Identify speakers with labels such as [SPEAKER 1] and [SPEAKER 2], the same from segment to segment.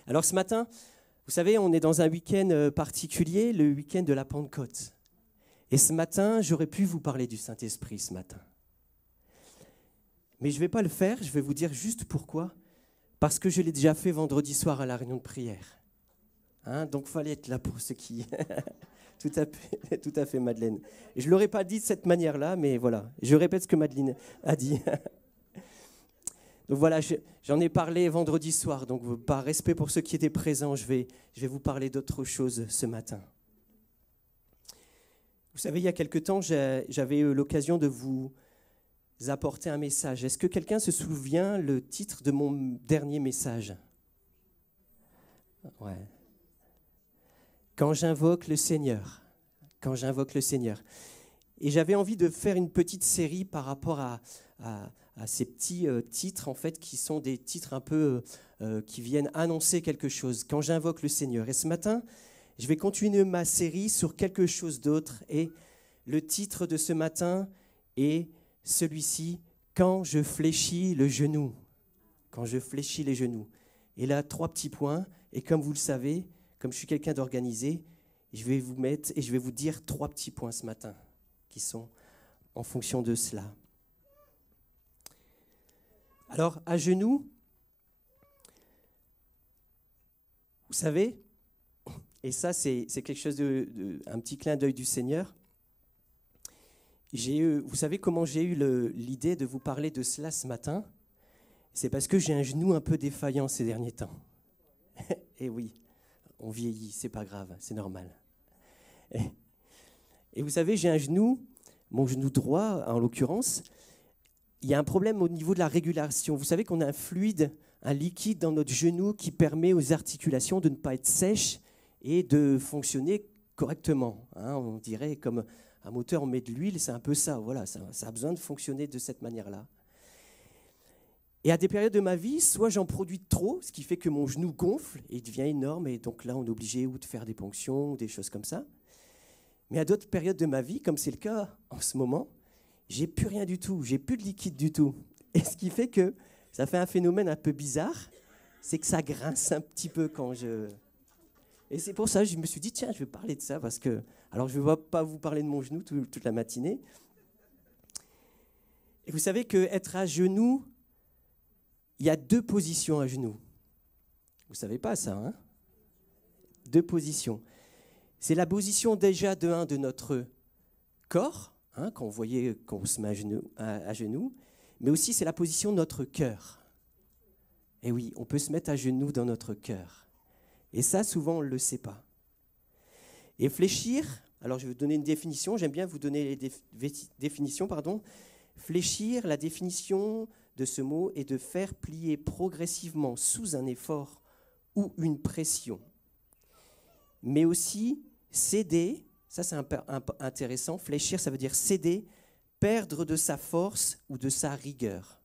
[SPEAKER 1] Alors ce matin, vous savez, on est dans un week-end particulier, le week-end de la Pentecôte. Et ce matin, j'aurais pu vous parler du Saint-Esprit ce matin. Mais je ne vais pas le faire, je vais vous dire juste pourquoi. Parce que je l'ai déjà fait vendredi soir à la réunion de prière. Donc il fallait être là pour ceux qui... tout à fait, Madeleine. Et je ne l'aurais pas dit de cette manière-là, mais voilà, je répète ce que Madeleine a dit. Donc voilà, j'en ai parlé vendredi soir, donc par respect pour ceux qui étaient présents, je vais vous parler d'autre chose ce matin. Vous savez, il y a quelque temps, j'avais eu l'occasion de vous apporter un message. Est-ce que quelqu'un se souvient le titre de mon dernier message? Ouais. Quand j'invoque le Seigneur. Quand j'invoque le Seigneur. Et j'avais envie de faire une petite série par rapport à ces petits titres, en fait, qui sont des titres un peu qui viennent annoncer quelque chose. Quand j'invoque le Seigneur. Et ce matin, je vais continuer ma série sur quelque chose d'autre. Et le titre de ce matin est celui-ci, quand je fléchis le genou. Quand je fléchis les genoux. Et là, 3 petits points. Et comme vous le savez, comme je suis quelqu'un d'organisé, je vais vous mettre et je vais vous dire 3 petits points ce matin qui sont en fonction de cela. Alors, à genoux, vous savez, et ça c'est quelque chose un petit clin d'œil du Seigneur. Vous savez comment j'ai eu l'idée de vous parler de cela ce matin? C'est parce que j'ai un genou un peu défaillant ces derniers temps. Et oui, on vieillit, c'est pas grave, c'est normal. Et vous savez, j'ai un genou, mon genou droit en l'occurrence, il y a un problème au niveau de la régulation. Vous savez qu'on a un fluide, un liquide dans notre genou qui permet aux articulations de ne pas être sèches et de fonctionner correctement. On dirait comme un moteur, on met de l'huile, c'est un peu ça. Voilà, ça a besoin de fonctionner de cette manière-là. Et à des périodes de ma vie, soit j'en produis trop, ce qui fait que mon genou gonfle et il devient énorme, et donc là, on est obligé ou de faire des ponctions ou des choses comme ça. Mais à d'autres périodes de ma vie, comme c'est le cas en ce moment, j'ai plus rien du tout, j'ai plus de liquide du tout. Et ce qui fait que ça fait un phénomène un peu bizarre, c'est que ça grince un petit peu quand je... Et c'est pour ça que je me suis dit, tiens, je vais parler de ça, parce que... Alors, je ne vais pas vous parler de mon genou toute la matinée. Et vous savez qu'être à genoux, il y a 2 positions à genoux. Vous ne savez pas ça, hein? 2 positions. C'est la position déjà de notre corps, quand vous voyez qu'on se met à genoux, mais aussi c'est la position de notre cœur. Et oui, on peut se mettre à genoux dans notre cœur. Et ça, souvent, on ne le sait pas. Et fléchir, alors je vais vous donner une définition, j'aime bien vous donner les définitions, pardon. Fléchir, la définition de ce mot est de faire plier progressivement sous un effort ou une pression. Mais aussi céder, ça c'est intéressant, fléchir ça veut dire céder, perdre de sa force ou de sa rigueur.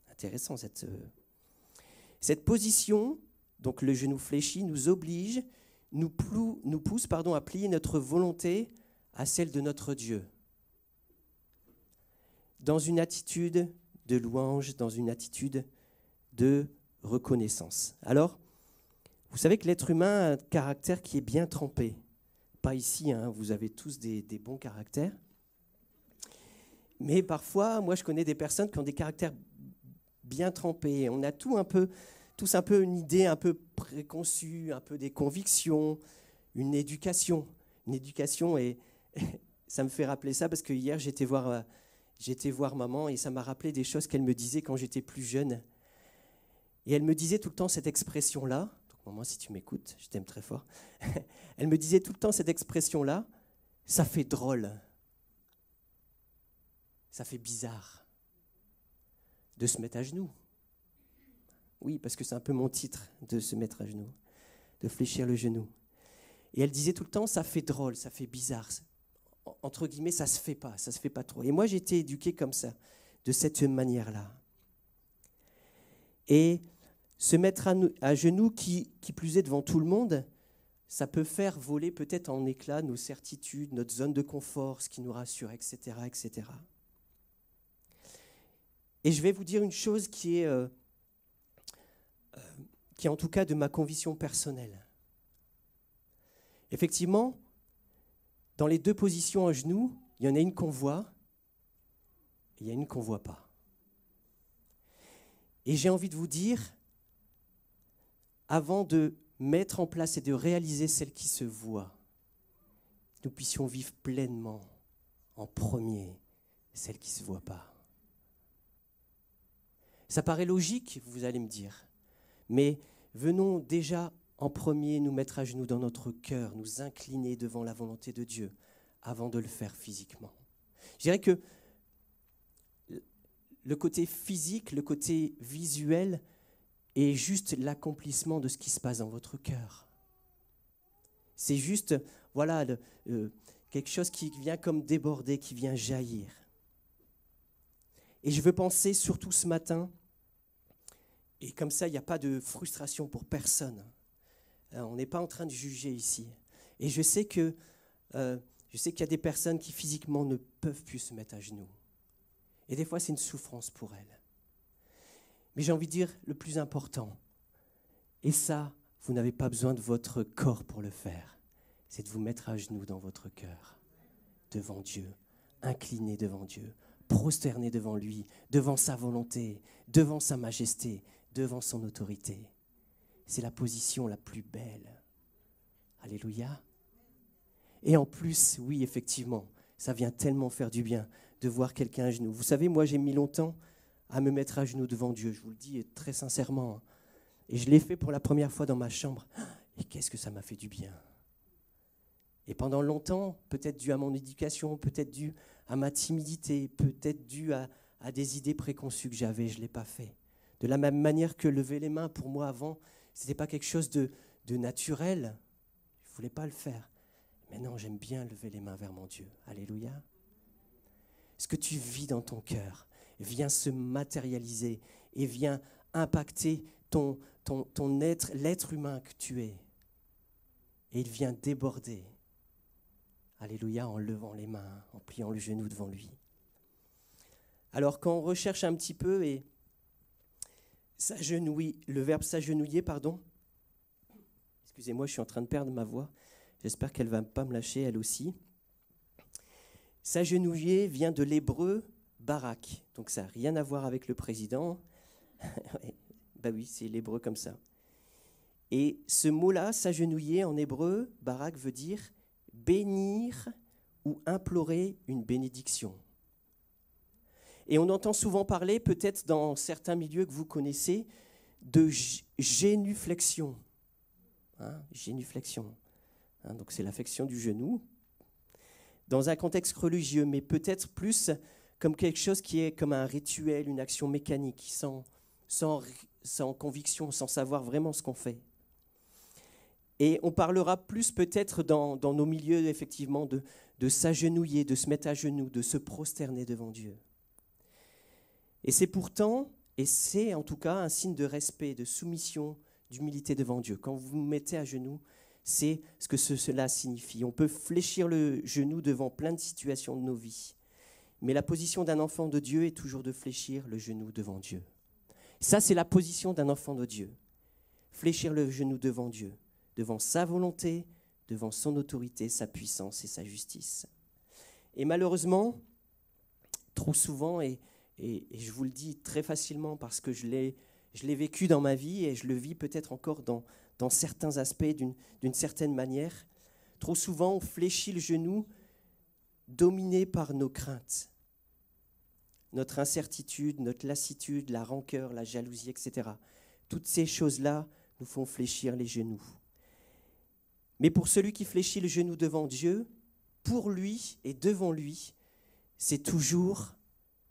[SPEAKER 1] Intéressant cette position, donc le genou fléchi, nous oblige, nous pousse à plier notre volonté à celle de notre Dieu. Dans une attitude de louange, dans une attitude de reconnaissance. Alors, vous savez que l'être humain a un caractère qui est bien trempé. Pas ici, vous avez tous des bons caractères. Mais parfois, moi je connais des personnes qui ont des caractères bien trempés. On a tous un peu une idée un peu préconçue, un peu des convictions, une éducation. Une éducation, et ça me fait rappeler ça parce que hier j'étais voir maman et ça m'a rappelé des choses qu'elle me disait quand j'étais plus jeune. Et elle me disait tout le temps cette expression-là. Donc maman, si tu m'écoutes, je t'aime très fort. Elle me disait tout le temps cette expression-là. Ça fait drôle. Ça fait bizarre de se mettre à genoux. Oui, parce que c'est un peu mon titre, de se mettre à genoux, de fléchir le genou. Et elle disait tout le temps, ça fait drôle, ça fait bizarre. Entre guillemets, ça se fait pas trop. Et moi, j'ai été éduqué comme ça, de cette manière-là. Et se mettre à genoux, qui plus est devant tout le monde, ça peut faire voler peut-être en éclats nos certitudes, notre zone de confort, ce qui nous rassure, etc., etc. Et je vais vous dire une chose qui qui est en tout cas de ma conviction personnelle. Effectivement, dans les deux positions à genoux, il y en a une qu'on voit et il y a une qu'on ne voit pas. Et j'ai envie de vous dire, avant de mettre en place et de réaliser celle qui se voit, nous puissions vivre pleinement en premier celle qui ne se voit pas. Ça paraît logique, vous allez me dire, mais venons déjà en premier nous mettre à genoux dans notre cœur, nous incliner devant la volonté de Dieu avant de le faire physiquement. Je dirais que le côté physique, le côté visuel est juste l'accomplissement de ce qui se passe dans votre cœur. C'est juste, voilà, quelque chose qui vient comme déborder, qui vient jaillir. Et je veux penser surtout ce matin, et comme ça, il n'y a pas de frustration pour personne. On n'est pas en train de juger ici. Et je sais qu'il y a des personnes qui physiquement ne peuvent plus se mettre à genoux. Et des fois, c'est une souffrance pour elles. Mais j'ai envie de dire le plus important, et ça, vous n'avez pas besoin de votre corps pour le faire, c'est de vous mettre à genoux dans votre cœur, devant Dieu, incliné devant Dieu, prosterné devant lui, devant sa volonté, devant sa majesté, devant son autorité. C'est la position la plus belle. Alléluia. Et en plus, oui, effectivement, ça vient tellement faire du bien de voir quelqu'un à genoux. Vous savez, moi, j'ai mis longtemps à me mettre à genoux devant Dieu, je vous le dis très sincèrement. Et je l'ai fait pour la première fois dans ma chambre. Et qu'est-ce que ça m'a fait du bien. Et pendant longtemps, peut-être dû à mon éducation, peut-être dû à ma timidité, peut-être dû à des idées préconçues que j'avais, je ne l'ai pas fait. De la même manière que lever les mains, pour moi, avant, ce n'était pas quelque chose de naturel. Je ne voulais pas le faire. Maintenant, j'aime bien lever les mains vers mon Dieu. Alléluia. Ce que tu vis dans ton cœur vient se matérialiser et vient impacter ton être, l'être humain que tu es. Et il vient déborder. Alléluia, en levant les mains, en pliant le genou devant lui. Alors, quand on recherche un petit peu et le verbe s'agenouiller, excusez-moi, je suis en train de perdre ma voix. J'espère qu'elle ne va pas me lâcher, elle aussi. S'agenouiller vient de l'hébreu barak. Donc ça n'a rien à voir avec le président. Ben oui, c'est l'hébreu comme ça. Et ce mot-là, s'agenouiller en hébreu, barak, veut dire bénir ou implorer une bénédiction. Et on entend souvent parler, peut-être dans certains milieux que vous connaissez, de génuflexion. Génuflexion. Donc c'est l'affection du genou. Dans un contexte religieux, mais peut-être plus comme quelque chose qui est comme un rituel, une action mécanique, sans conviction, sans savoir vraiment ce qu'on fait. Et on parlera plus peut-être dans nos milieux, effectivement, de s'agenouiller, de se mettre à genoux, de se prosterner devant Dieu. Et c'est pourtant, et c'est en tout cas un signe de respect, de soumission, d'humilité devant Dieu. Quand vous vous mettez à genoux, c'est ce que cela signifie. On peut fléchir le genou devant plein de situations de nos vies. Mais la position d'un enfant de Dieu est toujours de fléchir le genou devant Dieu. Ça, c'est la position d'un enfant de Dieu. Fléchir le genou devant Dieu, devant sa volonté, devant son autorité, sa puissance et sa justice. Et malheureusement, trop souvent, et je vous le dis très facilement parce que je l'ai vécu dans ma vie et je le vis peut-être encore dans certains aspects d'une certaine manière, trop souvent on fléchit le genou dominé par nos craintes, notre incertitude, notre lassitude, la rancœur, la jalousie, etc. Toutes ces choses-là nous font fléchir les genoux. Mais pour celui qui fléchit le genou devant Dieu, pour lui et devant lui, c'est toujours...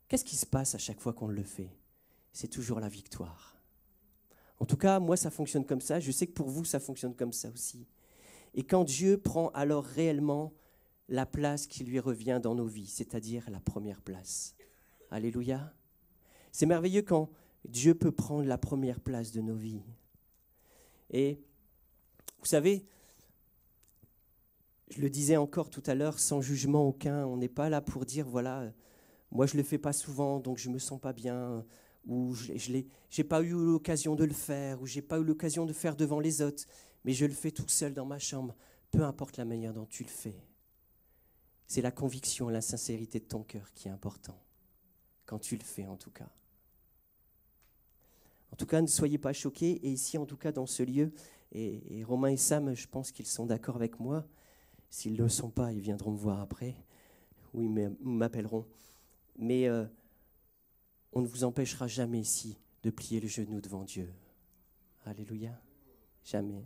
[SPEAKER 1] Qu'est-ce qui se passe à chaque fois qu'on le fait? C'est toujours la victoire. En tout cas, moi, ça fonctionne comme ça. Je sais que pour vous, ça fonctionne comme ça aussi. Et quand Dieu prend alors réellement la place qui lui revient dans nos vies, c'est-à-dire la première place. Alléluia. C'est merveilleux quand Dieu peut prendre la première place de nos vies. Et vous savez, je le disais encore tout à l'heure, sans jugement aucun, on n'est pas là pour dire, voilà, moi je ne le fais pas souvent, donc je ne me sens pas bien, ou j'ai pas eu l'occasion de le faire, ou j'ai pas eu l'occasion de faire devant les autres, mais je le fais tout seul dans ma chambre. Peu importe la manière dont tu le fais. C'est la conviction et la sincérité de ton cœur qui est important, quand tu le fais en tout cas. En tout cas, ne soyez pas choqués, et ici en tout cas dans ce lieu, et Romain et Sam, je pense qu'ils sont d'accord avec moi. S'ils ne le sont pas, ils viendront me voir après, ou ils m'appelleront. Mais on ne vous empêchera jamais ici de plier le genou devant Dieu. Alléluia. Jamais.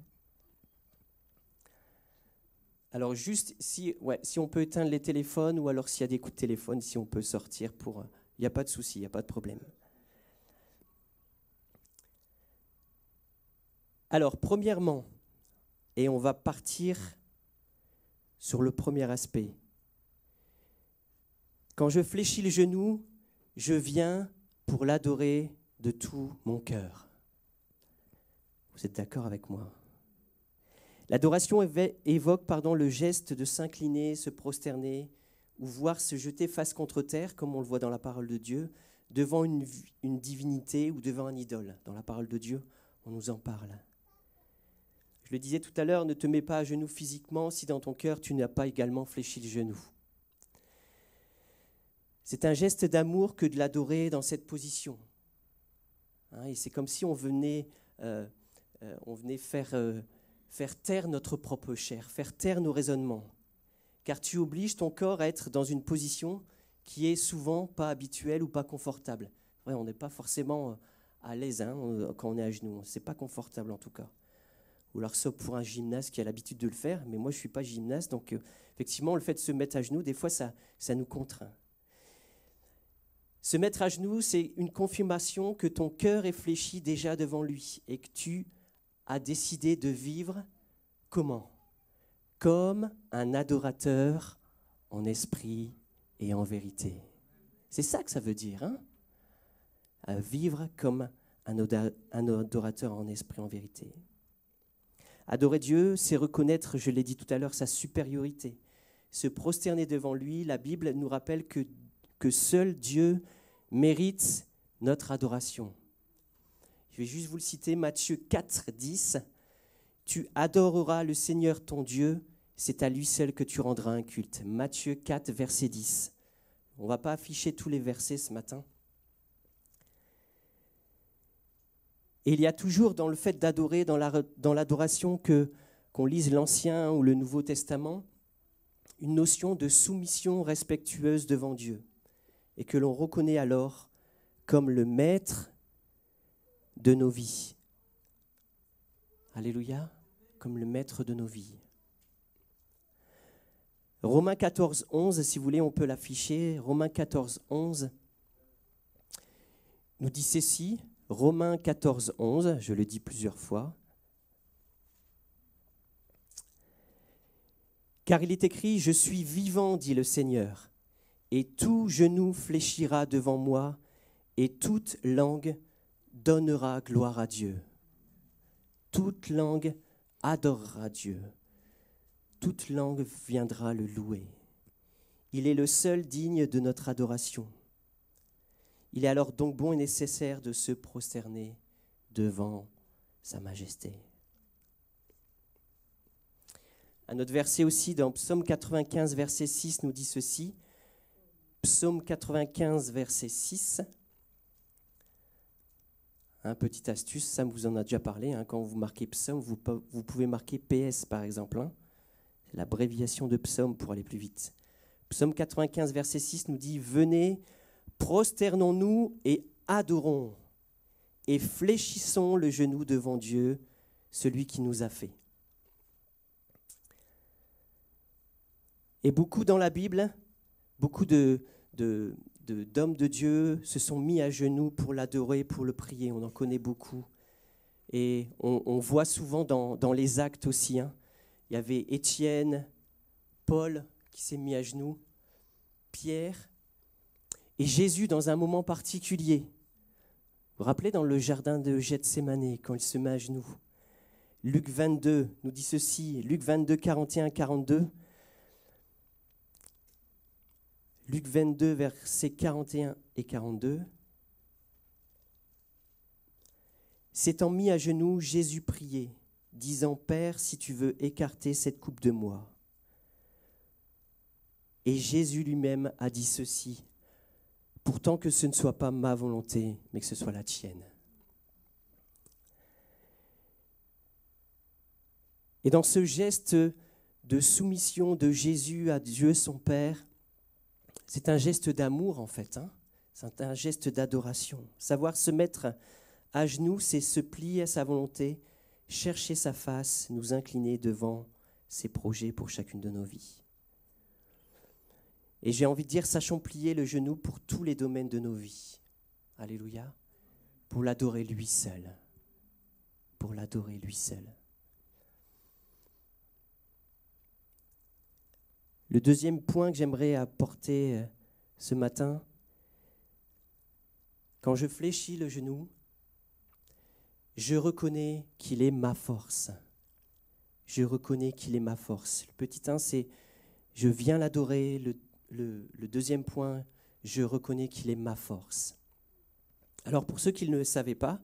[SPEAKER 1] Alors juste, si on peut éteindre les téléphones, ou alors s'il y a des coups de téléphone, si on peut sortir pour... Il n'y a pas de souci, il n'y a pas de problème. Alors, premièrement, et on va partir sur le premier aspect. Quand je fléchis le genou, je viens pour l'adorer de tout mon cœur. Vous êtes d'accord avec moi ? L'adoration évoque le geste de s'incliner, se prosterner, ou voir se jeter face contre terre, comme on le voit dans la parole de Dieu, devant une divinité ou devant un idole. Dans la parole de Dieu, on nous en parle. Je le disais tout à l'heure, ne te mets pas à genoux physiquement si dans ton cœur tu n'as pas également fléchi le genou. C'est un geste d'amour que de l'adorer dans cette position. Et c'est comme si on venait faire taire notre propre chair, faire taire nos raisonnements. Car tu obliges ton corps à être dans une position qui est souvent pas habituelle ou pas confortable. Ouais, on n'est pas forcément à l'aise quand on est à genoux. C'est pas confortable en tout cas. Ou alors sauf pour un gymnaste qui a l'habitude de le faire, mais moi je ne suis pas gymnaste, donc effectivement le fait de se mettre à genoux, des fois ça nous contraint. Se mettre à genoux, c'est une confirmation que ton cœur est fléchi déjà devant lui et que tu as décidé de vivre comment ? Comme un adorateur en esprit et en vérité. C'est ça que ça veut dire, vivre comme un adorateur en esprit et en vérité. Adorer Dieu, c'est reconnaître, je l'ai dit tout à l'heure, sa supériorité. Se prosterner devant lui, la Bible nous rappelle que seul Dieu mérite notre adoration. Je vais juste vous le citer, Matthieu 4, 10. « Tu adoreras le Seigneur ton Dieu, c'est à lui seul que tu rendras un culte. » Matthieu 4, verset 10. On ne va pas afficher tous les versets ce matin. Et il y a toujours dans le fait d'adorer, dans l'adoration qu'on lise l'Ancien ou le Nouveau Testament, une notion de soumission respectueuse devant Dieu et que l'on reconnaît alors comme le maître de nos vies. Alléluia, comme le maître de nos vies. Romains 14, 11, si vous voulez, on peut l'afficher. Romains 14, 11 nous dit ceci. Romains 14, 11, je le dis plusieurs fois. Car il est écrit, « Je suis vivant, dit le Seigneur, et tout genou fléchira devant moi, et toute langue donnera gloire à Dieu. » Toute langue adorera Dieu. Toute langue viendra le louer. Il est le seul digne de notre adoration. Il est alors donc bon et nécessaire de se prosterner devant sa majesté. Un autre verset aussi dans Psaume 95, verset 6 nous dit ceci. Psaume 95, verset 6. Petite astuce, Sam vous en a déjà parlé. Quand vous marquez Psaume, vous pouvez marquer PS par exemple. C'est l'abréviation de Psaume pour aller plus vite. Psaume 95, verset 6 nous dit « Venez, prosternons-nous et adorons, et fléchissons le genou devant Dieu, celui qui nous a fait. » Et beaucoup dans la Bible, beaucoup d'hommes de Dieu se sont mis à genoux pour l'adorer, pour le prier. On en connaît beaucoup. Et on voit souvent dans les actes aussi. Il y avait Étienne, Paul qui s'est mis à genoux, Pierre et Jésus dans un moment particulier. Vous vous rappelez dans le jardin de Gethsémani, quand il se met à genoux. Luc 22 nous dit ceci, Luc 22, 41, 42. Luc 22, versets 41 et 42. S'étant mis à genoux, Jésus priait, disant, Père, si tu veux écarter cette coupe de moi. Et Jésus lui-même a dit ceci, pourtant que ce ne soit pas ma volonté, mais que ce soit la tienne. Et dans ce geste de soumission de Jésus à Dieu son Père, c'est un geste d'amour en fait, hein. C'est un geste d'adoration. Savoir se mettre à genoux, c'est se plier à sa volonté, chercher sa face, nous incliner devant ses projets pour chacune de nos vies. Et j'ai envie de dire, sachons plier le genou pour tous les domaines de nos vies. Alléluia. Pour l'adorer lui seul. Pour l'adorer lui seul. Le deuxième point que j'aimerais apporter ce matin, quand je fléchis le genou, je reconnais qu'il est ma force. Je reconnais qu'il est ma force. Le petit 1, c'est je viens l'adorer. Le deuxième point, je reconnais qu'il est ma force. Alors pour ceux qui ne le savaient pas,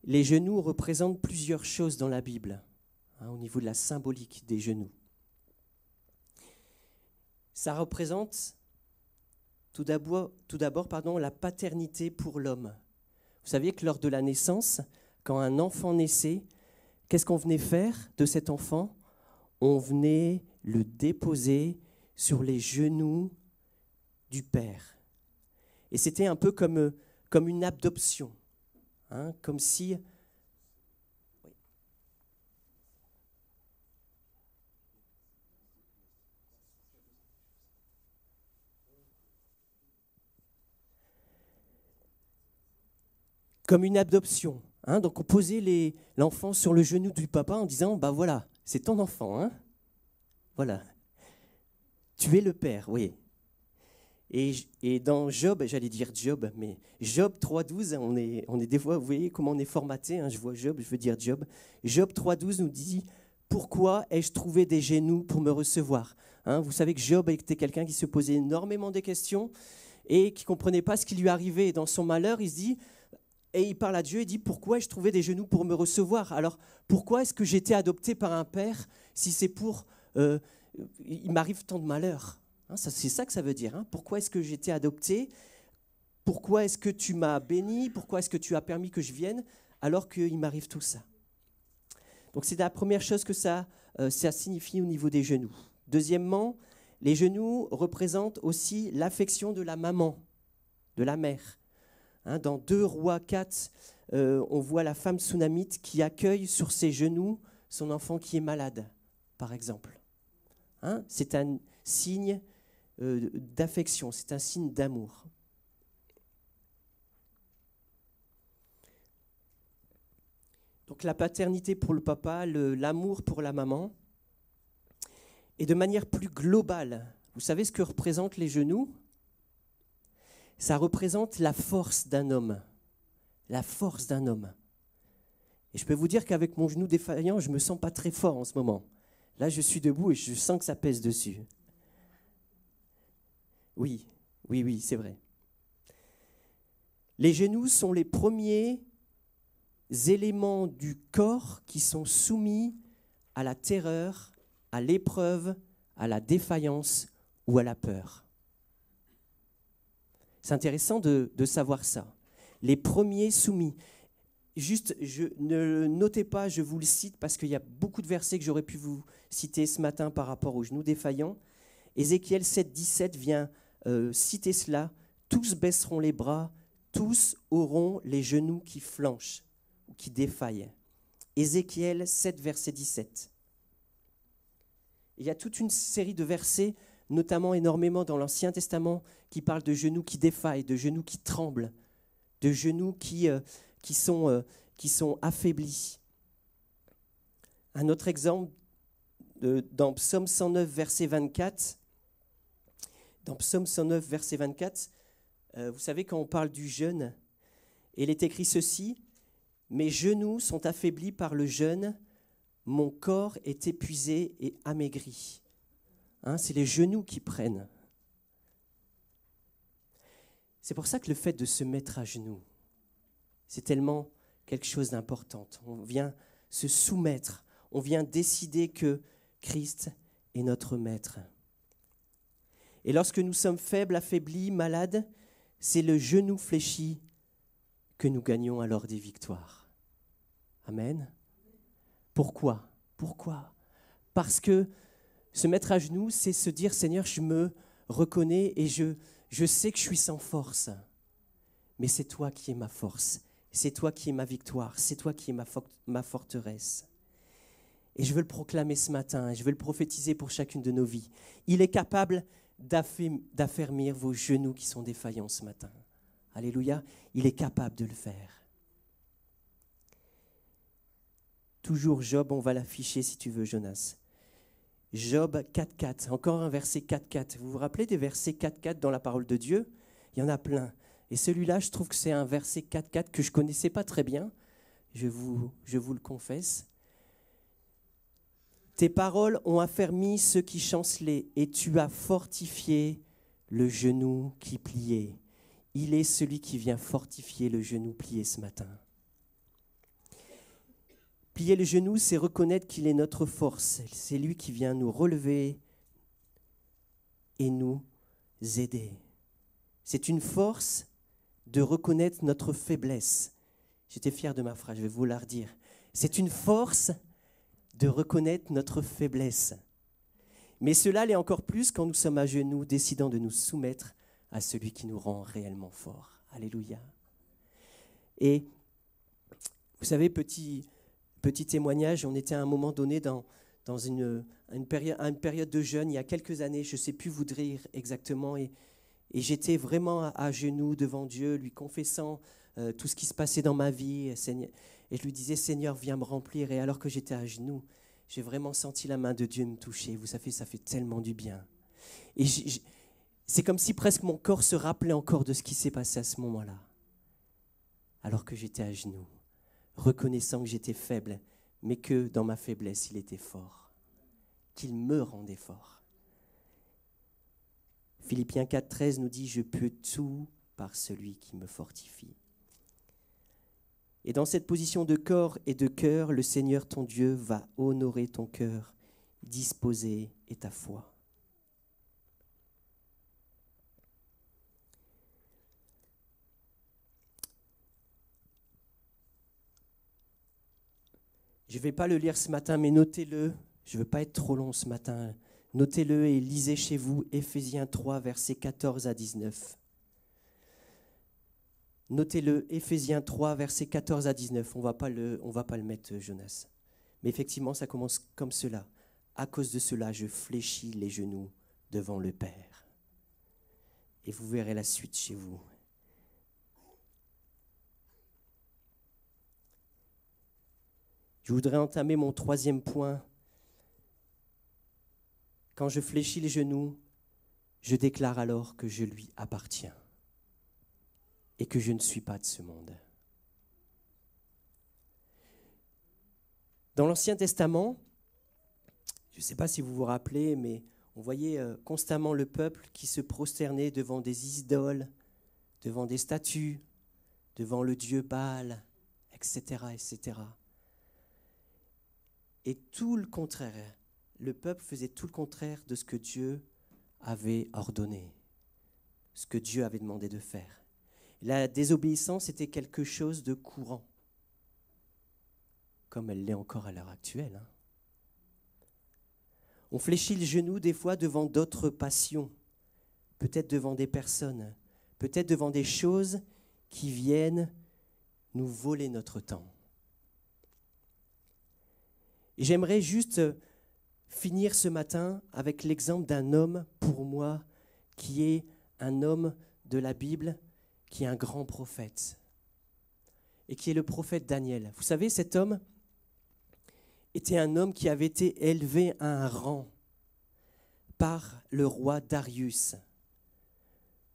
[SPEAKER 1] les genoux représentent plusieurs choses dans la Bible, hein, au niveau de la symbolique des genoux. Ça représente tout d'abord, la paternité pour l'homme. Vous saviez que lors de la naissance, quand un enfant naissait, qu'est-ce qu'on venait faire de cet enfant ? On venait le déposer sur les genoux du Père. Et c'était un peu comme une adoption, hein, comme si... Comme une adoption. Hein, donc on posait l'enfant sur le genou du papa en disant, bah voilà, c'est ton enfant. Hein, voilà. Tu es le père, oui. Et dans Job, j'allais dire Job, mais Job 3.12, on est des fois, vous voyez comment on est formaté, hein, je vois Job, je veux dire Job. Job 3.12 nous dit, pourquoi ai-je trouvé des genoux pour me recevoir, hein, vous savez que Job était quelqu'un qui se posait énormément de questions et qui ne comprenait pas ce qui lui arrivait. Dans son malheur, il se dit... Et il parle à Dieu et dit, pourquoi ai-je trouvé des genoux pour me recevoir ? Alors, pourquoi est-ce que j'ai été adopté par un père si c'est pour... il m'arrive tant de malheurs, hein, c'est ça que ça veut dire. Hein. Pourquoi est-ce que j'ai été adopté ? Pourquoi est-ce que tu m'as béni ? Pourquoi est-ce que tu as permis que je vienne alors qu'il m'arrive tout ça ? Donc, c'est la première chose que ça signifie au niveau des genoux. Deuxièmement, les genoux représentent aussi l'affection de la maman, de la mère. Hein, dans 2 Rois 4, on voit la femme sunamite qui accueille sur ses genoux son enfant qui est malade, par exemple. Hein, c'est un signe d'affection, c'est un signe d'amour. Donc la paternité pour le papa, l'amour pour la maman. Et de manière plus globale, vous savez ce que représentent les genoux ? Ça représente la force d'un homme. La force d'un homme. Et je peux vous dire qu'avec mon genou défaillant, je ne me sens pas très fort en ce moment. Là, je suis debout et je sens que ça pèse dessus. Oui, c'est vrai. Les genoux sont les premiers éléments du corps qui sont soumis à la terreur, à l'épreuve, à la défaillance ou à la peur. C'est intéressant de savoir ça. Les premiers soumis. Juste, ne notez pas, je vous le cite parce qu'il y a beaucoup de versets que j'aurais pu vous citer ce matin par rapport aux genoux défaillants. Ézéchiel 7.17 vient citer cela. Tous baisseront les bras, tous auront les genoux qui flanchent ou qui défaillent. Ézéchiel 7, verset 17. Il y a toute une série de versets, notamment énormément dans l'Ancien Testament, qui parlent de genoux qui défaillent, de genoux qui tremblent, de genoux qui sont affaiblis. Un autre exemple, dans Psaume 109, verset 24. Dans Psaume 109, verset 24, vous savez, quand on parle du jeûne, il est écrit ceci, « Mes genoux sont affaiblis par le jeûne, mon corps est épuisé et amaigri. » Hein, c'est les genoux qui prennent. C'est pour ça que le fait de se mettre à genoux, c'est tellement quelque chose d'important. On vient se soumettre, on vient décider que Christ est notre maître. Et lorsque nous sommes faibles, affaiblis, malades, c'est le genou fléchi que nous gagnons alors des victoires. Amen. Pourquoi ? Pourquoi ? Parce que se mettre à genoux, c'est se dire, Seigneur, je me reconnais et je sais que je suis sans force. Mais c'est toi qui es ma force, c'est toi qui es ma victoire, c'est toi qui es ma forteresse. Et je veux le proclamer ce matin, et je veux le prophétiser pour chacune de nos vies. Il est capable d'affermir vos genoux qui sont défaillants ce matin. Alléluia, il est capable de le faire. Toujours Job, on va l'afficher si tu veux, Jonas. Job 4.4, encore un verset 4.4. Vous vous rappelez des versets 4.4 dans la parole de Dieu ? Il y en a plein. Et celui-là, je trouve que c'est un verset 4.4 que je ne connaissais pas très bien. Je vous le confesse. Tes paroles ont affermi ceux qui chancelaient et tu as fortifié le genou qui pliait. Il est celui qui vient fortifier le genou plié ce matin. Plier le genou, c'est reconnaître qu'il est notre force. C'est lui qui vient nous relever et nous aider. C'est une force de reconnaître notre faiblesse. J'étais fier de ma phrase, je vais vous la redire. C'est une force de reconnaître notre faiblesse. Mais cela l'est encore plus quand nous sommes à genoux, décidant de nous soumettre à celui qui nous rend réellement forts. Alléluia. Et vous savez, petit témoignage, on était à un moment donné dans une période de jeûne, il y a quelques années, je ne sais plus vous dire exactement, et j'étais vraiment à genoux devant Dieu, lui confessant tout ce qui se passait dans ma vie, et je lui disais, Seigneur, viens me remplir. Et alors que j'étais à genoux, j'ai vraiment senti la main de Dieu me toucher. Vous savez, ça fait tellement du bien. Et c'est comme si presque mon corps se rappelait encore de ce qui s'est passé à ce moment-là, alors que j'étais à genoux, reconnaissant que j'étais faible, mais que dans ma faiblesse, il était fort, qu'il me rendait fort. Philippiens 4.13 nous dit « Je peux tout par celui qui me fortifie ». Et dans cette position de corps et de cœur, le Seigneur ton Dieu va honorer ton cœur, disposer et ta foi. Je ne vais pas le lire ce matin, mais notez-le. Je ne veux pas être trop long ce matin. Notez-le et lisez chez vous Éphésiens 3, versets 14 à 19. Notez-le, Éphésiens 3, versets 14 à 19. On ne va pas le mettre, Jonas. Mais effectivement, ça commence comme cela. À cause de cela, je fléchis les genoux devant le Père. Et vous verrez la suite chez vous. Je voudrais entamer mon troisième point. Quand je fléchis les genoux, je déclare alors que je lui appartiens et que je ne suis pas de ce monde. Dans l'Ancien Testament, je ne sais pas si vous vous rappelez, mais on voyait constamment le peuple qui se prosternait devant des idoles, devant des statues, devant le dieu Baal, etc., etc. Et tout le contraire, le peuple faisait tout le contraire de ce que Dieu avait ordonné, ce que Dieu avait demandé de faire. La désobéissance était quelque chose de courant, comme elle l'est encore à l'heure actuelle. On fléchit le genou des fois devant d'autres passions, peut-être devant des personnes, peut-être devant des choses qui viennent nous voler notre temps. Et j'aimerais juste finir ce matin avec l'exemple d'un homme, pour moi, qui est un homme de la Bible, qui est un grand prophète, et qui est le prophète Daniel. Vous savez, cet homme était un homme qui avait été élevé à un rang par le roi Darius.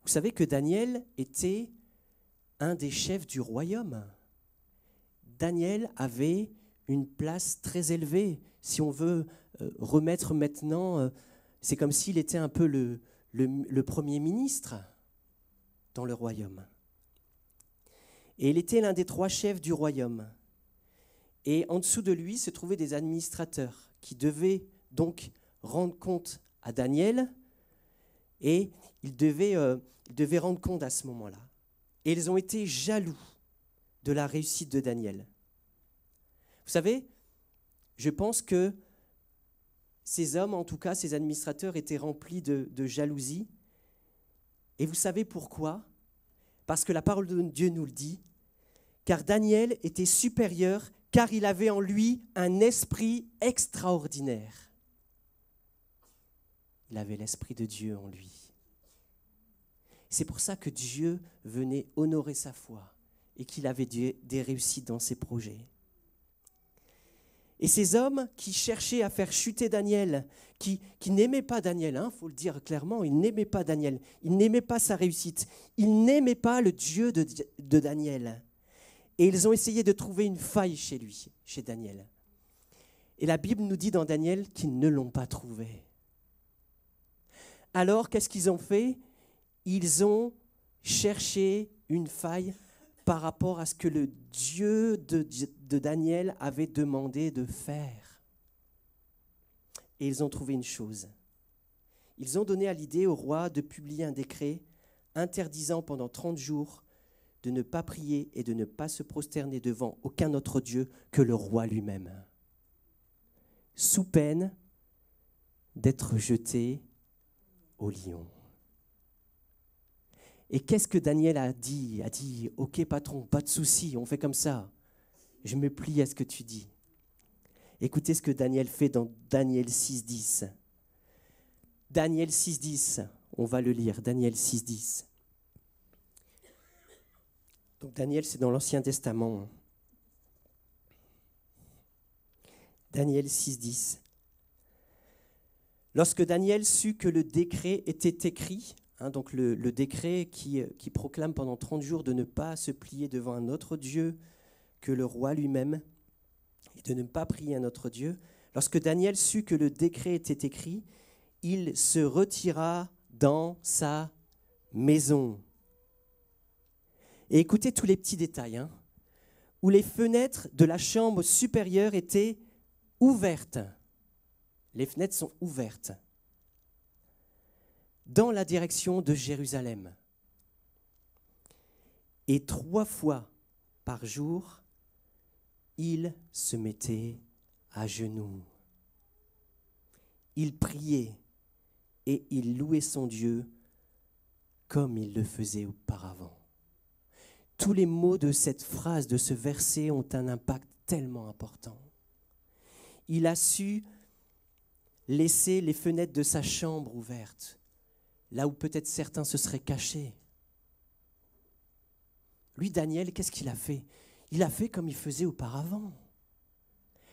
[SPEAKER 1] Vous savez que Daniel était un des chefs du royaume. Daniel avait une place très élevée. Si on veut remettre maintenant, c'est comme s'il était un peu le premier ministre dans le royaume. Et il était l'un des 3 chefs du royaume. Et en dessous de lui se trouvaient des administrateurs qui devaient donc rendre compte à Daniel, et ils devaient rendre compte à ce moment-là. Et ils ont été jaloux de la réussite de Daniel. Vous savez, je pense que ces hommes, en tout cas ces administrateurs, étaient remplis de jalousie. Et vous savez pourquoi ? Parce que la parole de Dieu nous le dit, car Daniel était supérieur, car il avait en lui un esprit extraordinaire. Il avait l'esprit de Dieu en lui. C'est pour ça que Dieu venait honorer sa foi et qu'il avait des réussites dans ses projets. Et ces hommes qui cherchaient à faire chuter Daniel, qui n'aimaient pas Daniel, faut le dire clairement, ils n'aimaient pas Daniel, ils n'aimaient pas sa réussite, ils n'aimaient pas le Dieu de Daniel. Et ils ont essayé de trouver une faille chez lui, chez Daniel. Et la Bible nous dit dans Daniel qu'ils ne l'ont pas trouvé. Alors, qu'est-ce qu'ils ont fait ? Ils ont cherché une faille par rapport à ce que le Dieu de Daniel avait demandé de faire. Et ils ont trouvé une chose. Ils ont donné à l'idée au roi de publier un décret interdisant pendant 30 jours de ne pas prier et de ne pas se prosterner devant aucun autre Dieu que le roi lui-même, sous peine d'être jeté au lion. Et qu'est-ce que Daniel a dit ? Il a dit, « Ok patron, pas de souci, on fait comme ça. Je me plie à ce que tu dis. » Écoutez ce que Daniel fait dans Daniel 6,10. Daniel 6,10, on va le lire, Daniel 6,10. Donc Daniel, c'est dans l'Ancien Testament. Daniel 6,10. Lorsque Daniel sut que le décret était écrit, donc le décret qui proclame pendant 30 jours de ne pas se plier devant un autre Dieu que le roi lui-même, et de ne pas prier un autre Dieu, lorsque Daniel sut que le décret était écrit, il se retira dans sa maison. Et écoutez tous les petits détails, où les fenêtres de la chambre supérieure étaient ouvertes. Les fenêtres sont ouvertes dans la direction de Jérusalem. Et 3 fois par jour, il se mettait à genoux. Il priait et il louait son Dieu comme il le faisait auparavant. Tous les mots de cette phrase, de ce verset, ont un impact tellement important. Il a su laisser les fenêtres de sa chambre ouvertes, là où peut-être certains se seraient cachés. Lui, Daniel, qu'est-ce qu'il a fait ? Il a fait comme il faisait auparavant.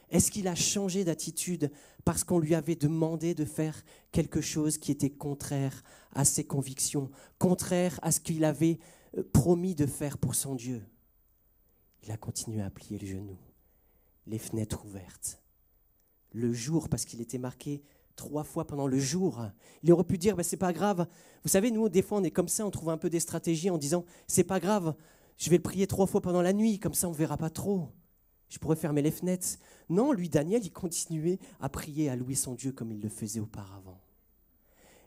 [SPEAKER 1] Est-ce qu'il a changé d'attitude parce qu'on lui avait demandé de faire quelque chose qui était contraire à ses convictions, contraire à ce qu'il avait promis de faire pour son Dieu ? Il a continué à plier le genou, les fenêtres ouvertes. Le jour, parce qu'il était marqué 3 fois pendant le jour. Il aurait pu dire, c'est pas grave. Vous savez, nous, des fois, on est comme ça, on trouve un peu des stratégies en disant, c'est pas grave, je vais le prier 3 fois pendant la nuit, comme ça on ne verra pas trop. Je pourrais fermer les fenêtres. Non, lui, Daniel, il continuait à prier, à louer son Dieu comme il le faisait auparavant.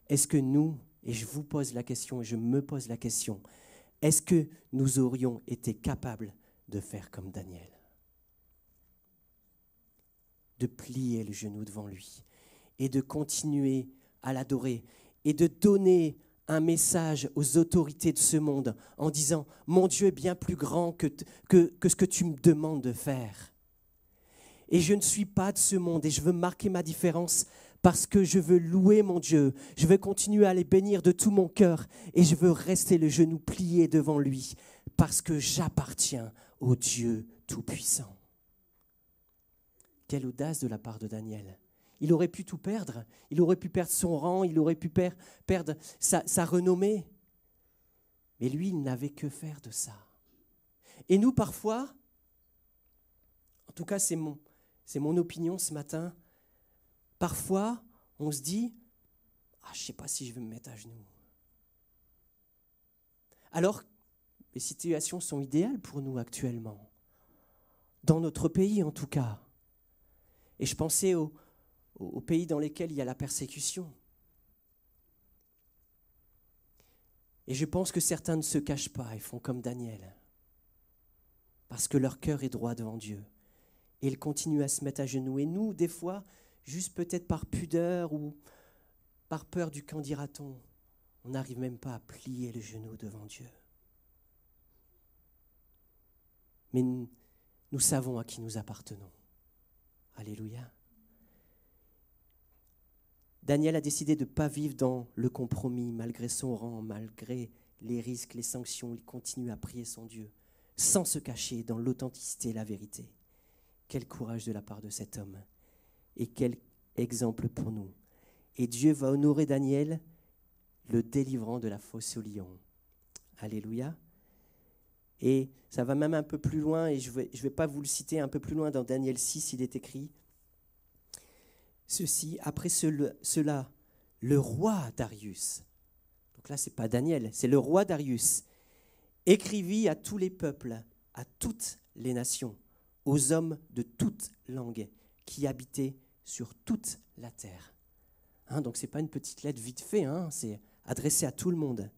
[SPEAKER 1] Est-ce que nous, et je vous pose la question, et je me pose la question, est-ce que nous aurions été capables de faire comme Daniel ? De plier le genou devant lui et de continuer à l'adorer et de donner un message aux autorités de ce monde en disant « Mon Dieu est bien plus grand que ce que tu me demandes de faire. Et je ne suis pas de ce monde et je veux marquer ma différence parce que je veux louer mon Dieu. Je veux continuer à les bénir de tout mon cœur et je veux rester le genou plié devant lui parce que j'appartiens au Dieu Tout-Puissant. » Quelle audace de la part de Daniel. Il aurait pu tout perdre. Il aurait pu perdre son rang, il aurait pu perdre sa renommée. Mais lui, il n'avait que faire de ça. Et nous, parfois, en tout cas, c'est mon opinion ce matin, parfois, on se dit « je ne sais pas si je vais me mettre à genoux. » Alors, les situations sont idéales pour nous actuellement, dans notre pays en tout cas. Et je pensais aux pays dans lesquels il y a la persécution. Et je pense que certains ne se cachent pas et font comme Daniel, parce que leur cœur est droit devant Dieu. Et ils continuent à se mettre à genoux. Et nous, des fois, juste peut-être par pudeur ou par peur du qu'en dira-t-on, on n'arrive même pas à plier le genou devant Dieu. Mais nous savons à qui nous appartenons. Alléluia. Daniel a décidé de ne pas vivre dans le compromis, malgré son rang, malgré les risques, les sanctions. Il continue à prier son Dieu, sans se cacher dans l'authenticité et la vérité. Quel courage de la part de cet homme. Et quel exemple pour nous. Et Dieu va honorer Daniel, le délivrant de la fosse au lion. Alléluia. Et ça va même un peu plus loin, et je vais pas vous le citer, un peu plus loin dans Daniel 6, il est écrit ceci, après cela, le roi Darius, donc là c'est pas Daniel, c'est le roi Darius, écrivit à tous les peuples, à toutes les nations, aux hommes de toute langue qui habitaient sur toute la terre. Donc c'est pas une petite lettre vite fait, c'est adressé à tout le monde.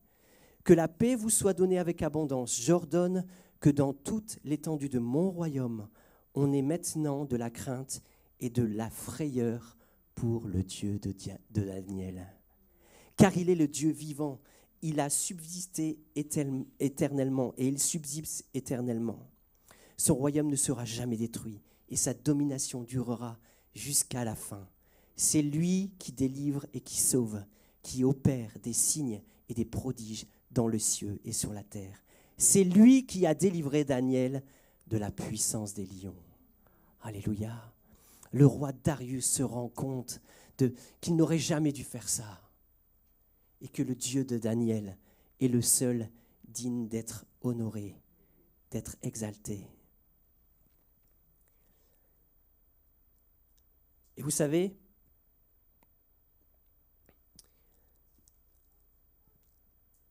[SPEAKER 1] Que la paix vous soit donnée avec abondance. J'ordonne que dans toute l'étendue de mon royaume, on ait maintenant de la crainte et de la frayeur pour le Dieu de Daniel. Car il est le Dieu vivant, il a subsisté éternellement et il subsiste éternellement. Son royaume ne sera jamais détruit et sa domination durera jusqu'à la fin. C'est lui qui délivre et qui sauve, qui opère des signes et des prodiges dans le ciel et sur la terre. C'est lui qui a délivré Daniel de la puissance des lions. Alléluia. Le roi Darius se rend compte qu'il n'aurait jamais dû faire ça et que le Dieu de Daniel est le seul digne d'être honoré, d'être exalté. Et vous savez,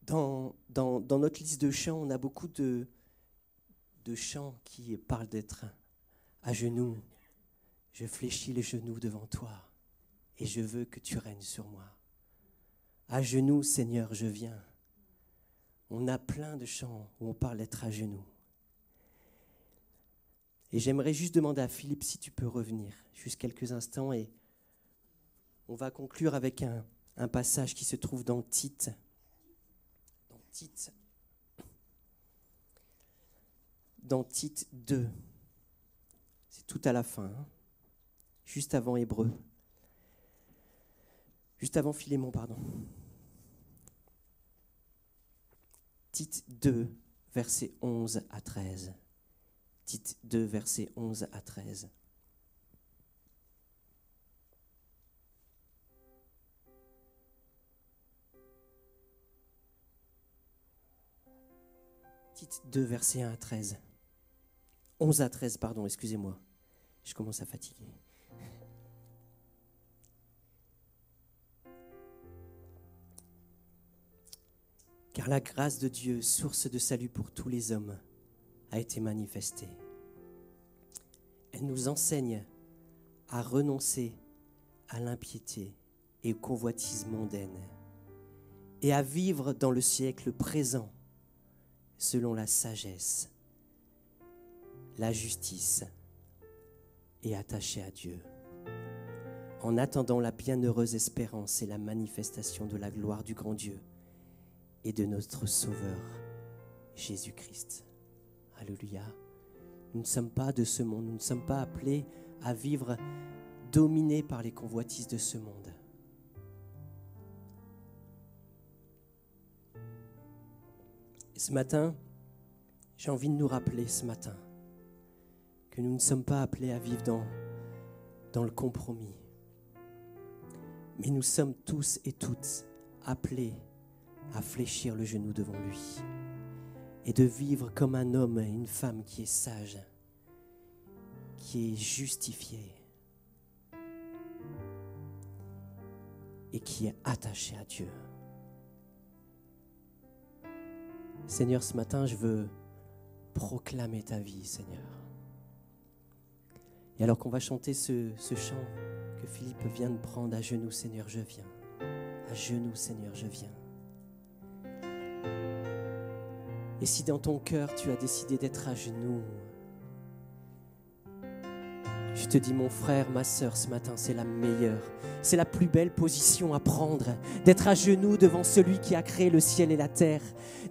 [SPEAKER 1] dans notre liste de chants, on a beaucoup de chants qui parlent d'être à genoux. Je fléchis les genoux devant toi et je veux que tu règnes sur moi. À genoux, Seigneur, je viens. On a plein de chants où on parle d'être à genoux. Et j'aimerais juste demander à Philippe si tu peux revenir juste quelques instants et on va conclure avec un passage qui se trouve dans Tite. Dans Tite 2. C'est tout à la fin, juste avant Hébreu. Juste avant Philémon, pardon. Tite 2, versets 11 à 13. Tite 2, versets 11 à 13. Tite 2, versets 1 à 13. 11 à 13, pardon, excusez-moi. Je commence à fatiguer. Car la grâce de Dieu, source de salut pour tous les hommes, a été manifestée. Elle nous enseigne à renoncer à l'impiété et aux convoitises mondaines et à vivre dans le siècle présent selon la sagesse, la justice et attaché à Dieu, en attendant la bienheureuse espérance et la manifestation de la gloire du grand Dieu et de notre Sauveur, Jésus-Christ. Alléluia. Nous ne sommes pas de ce monde, nous ne sommes pas appelés à vivre dominés par les convoitises de ce monde. Et ce matin, j'ai envie de nous rappeler ce matin que nous ne sommes pas appelés à vivre dans le compromis. Mais nous sommes tous et toutes appelés à fléchir le genou devant lui et de vivre comme un homme et une femme qui est sage, qui est justifié et qui est attaché à Dieu. Seigneur, ce matin, je veux proclamer ta vie, Seigneur. Et alors qu'on va chanter ce chant que Philippe vient de prendre, à genoux, Seigneur, je viens. À genoux, Seigneur, je viens. Et si dans ton cœur, tu as décidé d'être à genoux, je te dis, mon frère, ma sœur, ce matin, c'est la meilleure. C'est la plus belle position à prendre. D'être à genoux devant celui qui a créé le ciel et la terre.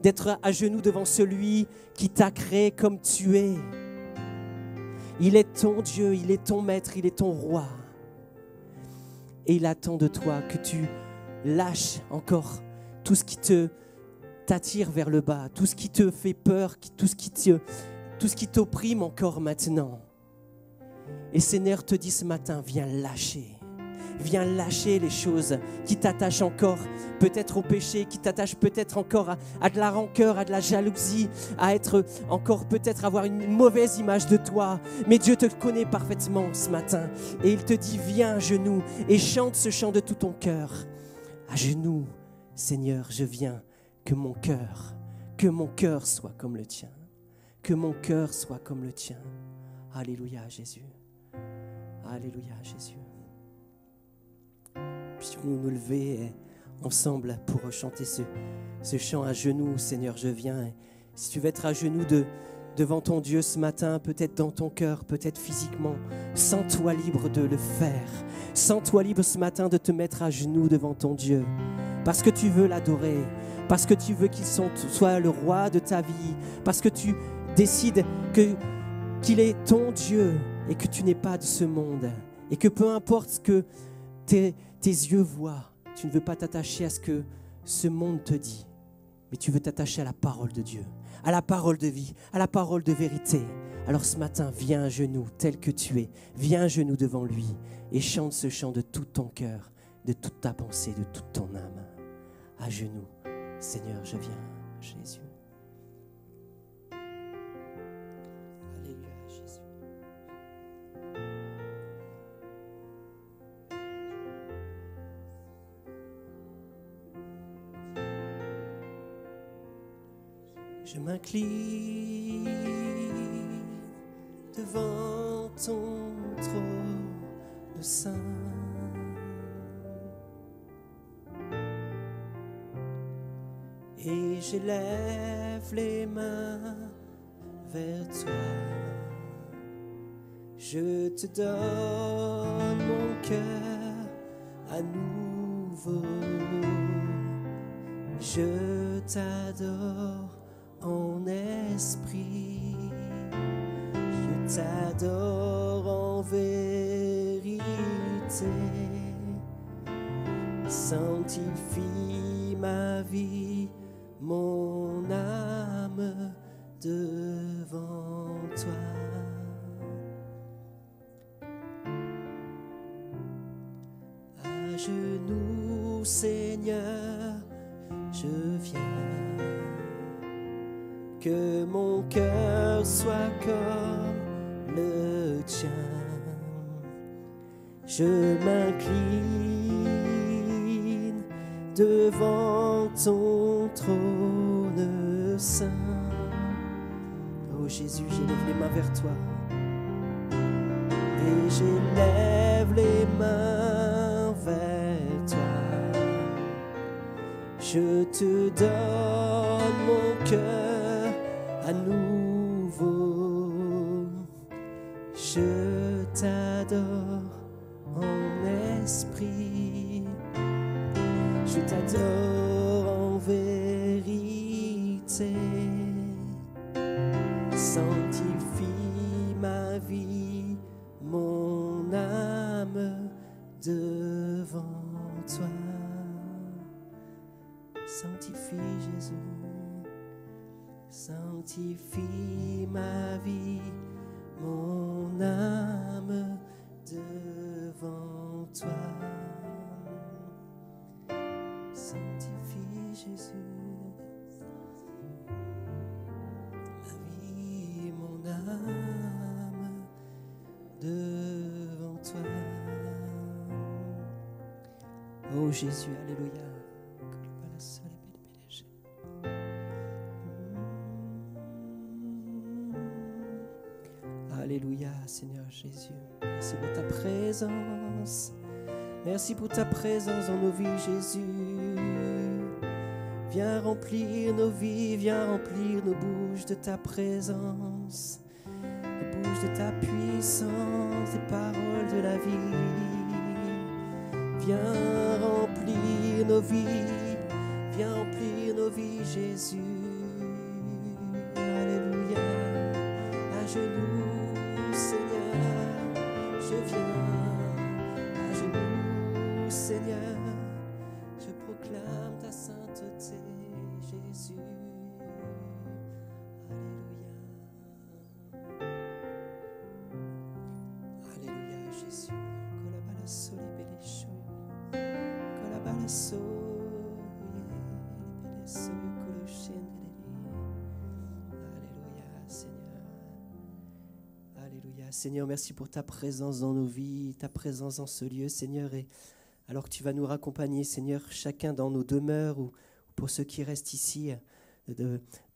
[SPEAKER 1] D'être à genoux devant celui qui t'a créé comme tu es. Il est ton Dieu, il est ton maître, il est ton roi. Et il attend de toi que tu lâches encore tout ce qui t'attire vers le bas, tout ce qui te fait peur, tout ce qui t'opprime encore maintenant. Et Seigneur te dit ce matin, viens lâcher les choses qui t'attachent encore peut-être au péché, qui t'attachent peut-être encore à de la rancœur, à de la jalousie, à être encore peut-être avoir une mauvaise image de toi. Mais Dieu te connaît parfaitement ce matin et il te dit, viens à genoux et chante ce chant de tout ton cœur. À genoux, Seigneur, je viens, que mon cœur soit comme le tien, que mon cœur soit comme le tien. Alléluia, Jésus. Alléluia, Jésus. Puissions-nous nous lever ensemble pour chanter ce chant à genoux, Seigneur, je viens. Si tu veux être à genoux devant ton Dieu ce matin, peut-être dans ton cœur, peut-être physiquement, sens-toi libre de le faire. Sens-toi libre ce matin de te mettre à genoux devant ton Dieu. Parce que tu veux l'adorer, parce que tu veux qu'il soit le roi de ta vie, parce que tu décides qu'il est ton Dieu et que tu n'es pas de ce monde. Et que peu importe ce que tes yeux voient, tu ne veux pas t'attacher à ce que ce monde te dit, mais tu veux t'attacher à la parole de Dieu, à la parole de vie, à la parole de vérité. Alors ce matin, viens à genoux tel que tu es, viens à genoux devant lui et chante ce chant de tout ton cœur, de toute ta pensée, de toute ton âme. À genoux, Seigneur, je viens, Jésus. Alléluia, Jésus. Je m'incline devant ton trône saint. Et j'élève les mains vers toi. Je te donne mon cœur à nouveau. Je t'adore en esprit. Je t'adore en vérité. Sanctifie ma vie, mon âme devant toi. À genoux, Seigneur, je viens. Que mon cœur soit comme le tien. Je m'incline devant ton trône saint. Oh Jésus, j'élève les mains vers toi. Et j'élève les mains vers toi. Je te donne mon cœur à nouveau. Je t'adore en esprit. Je t'adore en vérité. Sanctifie ma vie, mon âme devant toi. Sanctifie Jésus. Sanctifie ma vie, mon âme devant toi. Sanctifie Jésus, ma vie, mon âme devant toi. Oh Jésus, alléluia. Jésus. Merci pour ta présence. Merci pour ta présence dans nos vies, Jésus. Viens remplir nos vies, viens remplir nos bouches de ta présence, nos bouches de ta puissance, des paroles de la vie. Viens remplir nos vies, viens remplir nos vies, Jésus. Alléluia. À genoux, Seigneur, je viens. À genoux, Seigneur, je proclame ta sainteté, Jésus. Alléluia. Alléluia, Jésus. Alléluia, Seigneur. Alléluia. Seigneur, merci pour ta présence dans nos vies, ta présence dans ce lieu, Seigneur. Et alors que tu vas nous raccompagner, Seigneur, chacun dans nos demeures ou pour ceux qui restent ici,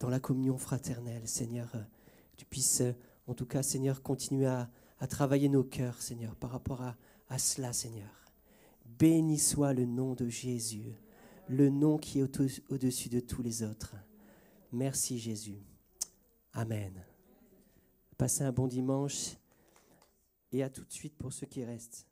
[SPEAKER 1] dans la communion fraternelle, Seigneur, que tu puisses, en tout cas, Seigneur, continuer à travailler nos cœurs, Seigneur, par rapport à cela, Seigneur. Béni soit le nom de Jésus, le nom qui est au-dessus de tous les autres. Merci Jésus. Amen. Passez un bon dimanche et à tout de suite pour ceux qui restent.